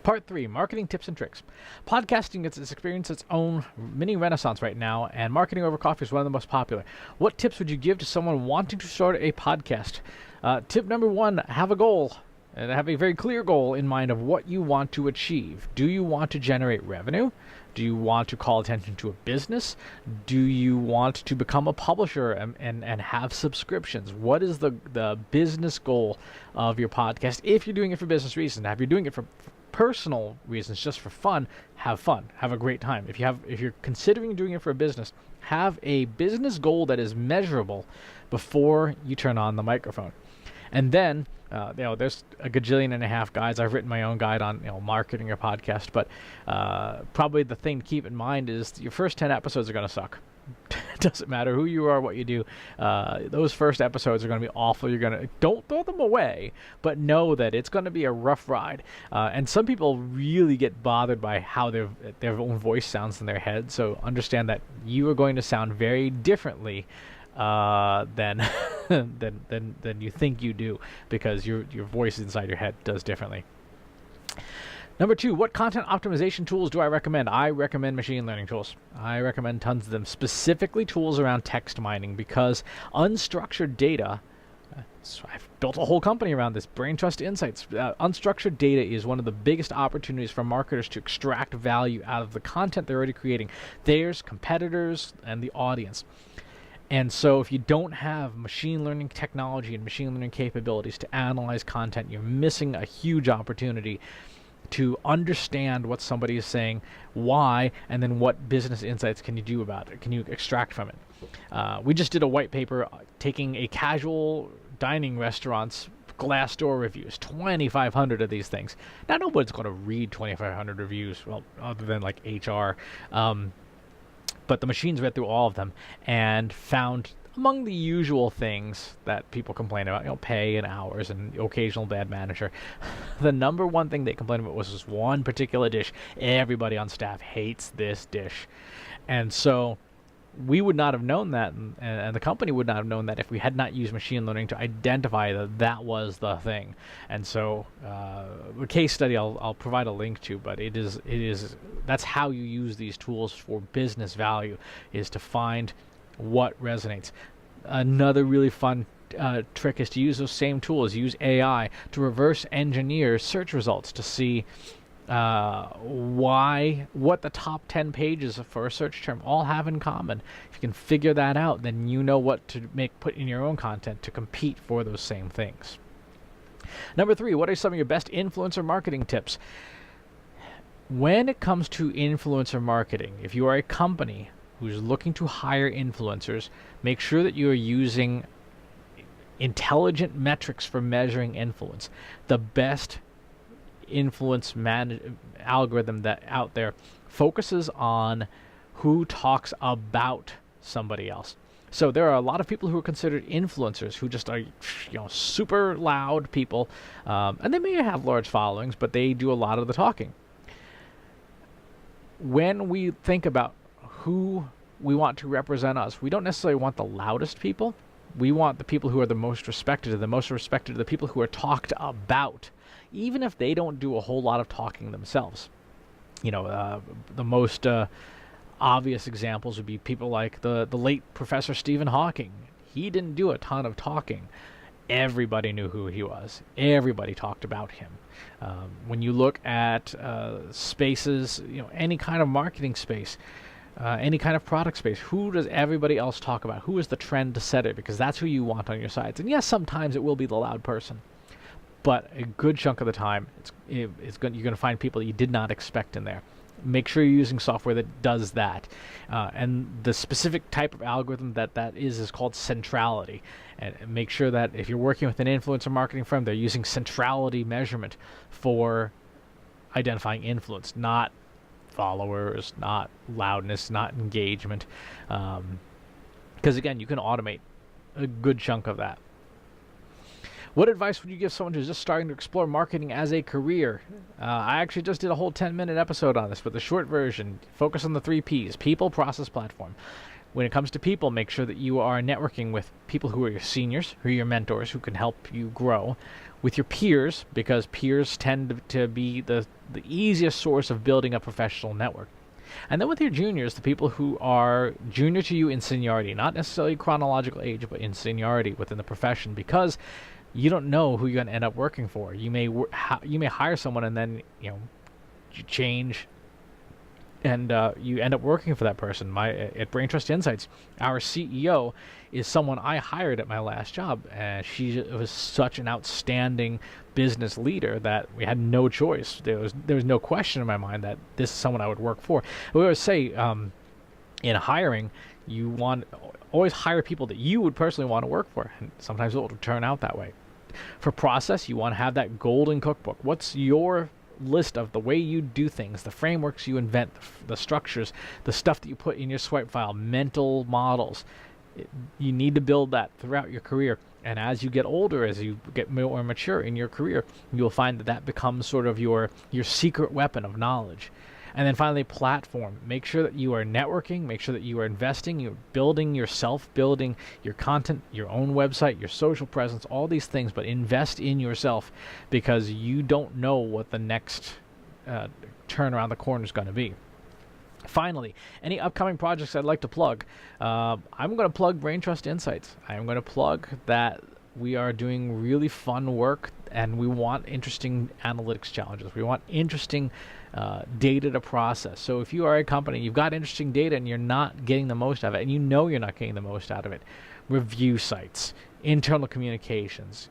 Part 3, Marketing Tips and Tricks. Podcasting has experienced its own mini renaissance right now, and marketing over coffee is one of the most popular. What tips would you give to someone wanting to start a podcast? Tip number 1, have a goal. And have a very clear goal in mind of what you want to achieve. Do you want to generate revenue? Do you want to call attention to a business? Do you want to become a publisher and have subscriptions? What is the business goal of your podcast? If you're doing it for business reasons, now if you're doing it for personal reasons, just for fun, have a great time. If you're considering doing it for a business, have a business goal that is measurable before you turn on the microphone. And then, there's a gajillion and a half guides. I've written my own guide on marketing your podcast, but probably the thing to keep in mind is your first 10 episodes are going to suck. It doesn't matter who you are, what you do. Those first episodes are going to be awful. Don't throw them away, but know that it's going to be a rough ride. And some people really get bothered by how their own voice sounds in their head. So understand that you are going to sound very differently than than you think you do, because your voice inside your head does differently. Number 2, what content optimization tools do I recommend? I recommend machine learning tools. I recommend tons of them, specifically tools around text mining, because unstructured data, so I've built a whole company around this, Brain Trust Insights. Unstructured data is one of the biggest opportunities for marketers to extract value out of the content they're already creating. Theirs, competitors, and the audience. And so if you don't have machine learning technology and machine learning capabilities to analyze content, you're missing a huge opportunity to understand what somebody is saying, why, and then what business insights can you do about it? Can you extract from it? We just did a white paper taking a casual dining restaurant's Glassdoor reviews, 2,500 of these things. Now, nobody's going to read 2,500 reviews, well, other than like HR. But the machines read through all of them and found, among the usual things that people complain about, pay and hours and the occasional bad manager, the number one thing they complained about was this one particular dish. Everybody on staff hates this dish. And so we would not have known that, and the company would not have known that if we had not used machine learning to identify that was the thing. And so a case study I'll provide a link to, but it is that's how you use these tools for business value, is to find what resonates. Another really fun trick is to use those same tools. Use AI to reverse engineer search results to see what the top 10 pages for a search term all have in common. If you can figure that out, then you know what to put in your own content to compete for those same things. Number 3, what are some of your best influencer marketing tips? When it comes to influencer marketing, if you are a company who's looking to hire influencers, make sure that you are using intelligent metrics for measuring influence. The best influence algorithm that out there focuses on who talks about somebody else. So there are a lot of people who are considered influencers who just are super loud people, and they may have large followings, but they do a lot of the talking. When we think about who we want to represent us, we don't necessarily want the loudest people. We want the people who are the most respected, and the most respected are the people who are talked about, even if they don't do a whole lot of talking themselves. The most obvious examples would be people like the late Professor Stephen Hawking. He didn't do a ton of talking. Everybody knew who he was. Everybody talked about him. When you look at spaces, any kind of marketing space, any kind of product space, who does everybody else talk about? Who is the trend setter? Because that's who you want on your sites. And yes, sometimes it will be the loud person, but a good chunk of the time, you're going to find people that you did not expect in there. Make sure you're using software that does that. And the specific type of algorithm that is called centrality. And make sure that if you're working with an influencer marketing firm, they're using centrality measurement for identifying influence, not followers, not loudness, not engagement. Because again, you can automate a good chunk of that. What advice would you give someone who's just starting to explore marketing as a career? I actually just did a whole 10-minute episode on this, but the short version, focus on the 3 Ps: people, process, platform. When it comes to people, make sure that you are networking with people who are your seniors, who are your mentors, who can help you grow. with your peers, because peers tend to be the easiest source of building a professional network. And then with your juniors, the people who are junior to you in seniority, not necessarily chronological age, but in seniority within the profession, because you don't know who you're going to end up working for. You may hire someone and then you change, and you end up working for that person. At Brain Trust Insights, our CEO is someone I hired at my last job, and she was such an outstanding business leader that we had no choice. There was no question in my mind that this is someone I would work for. We always say in hiring, you want always hire people that you would personally want to work for, and sometimes it will turn out that way. For process, you want to have that golden cookbook. What's your list of the way you do things, the frameworks you invent, the structures, the stuff that you put in your swipe file, mental models? You need to build that throughout your career. And as you get older, as you get more mature in your career, you'll find that becomes sort of your secret weapon of knowledge. And then finally, platform. Make sure that you are networking. Make sure that you are investing. You're building yourself, building your content, your own website, your social presence, all these things. But invest in yourself, because you don't know what the next turn around the corner is going to be. Finally, any upcoming projects I'd like to plug. I'm going to plug Brain Trust Insights. I'm going to plug that we are doing really fun work, and we want interesting analytics challenges. We want interesting data to process. So if you are a company, you've got interesting data and you're not getting the most out of it, and you know you're not getting the most out of it, review sites, internal communications,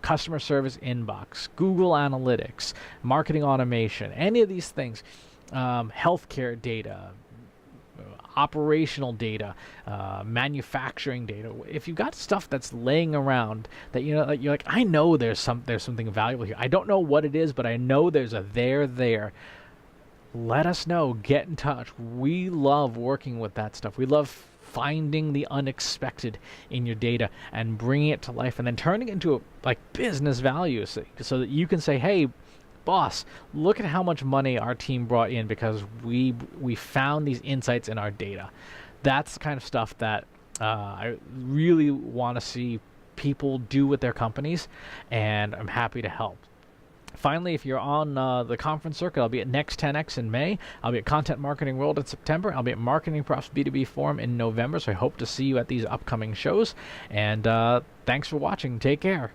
customer service inbox, Google Analytics, marketing automation, any of these things, healthcare data, operational data, manufacturing data. If you've got stuff that's laying around that you're like, I know there's something valuable here. I don't know what it is, but I know there's a there. Let us know. Get in touch. We love working with that stuff. We love finding the unexpected in your data and bringing it to life, and then turning it into business value, so that you can say, hey, boss, look at how much money our team brought in because we found these insights in our data. That's the kind of stuff that I really want to see people do with their companies, and I'm happy to help. Finally, if you're on the conference circuit, I'll be at Next 10X in May. I'll be at Content Marketing World in September. I'll be at Marketing Profs B2B Forum in November, so I hope to see you at these upcoming shows. And thanks for watching. Take care.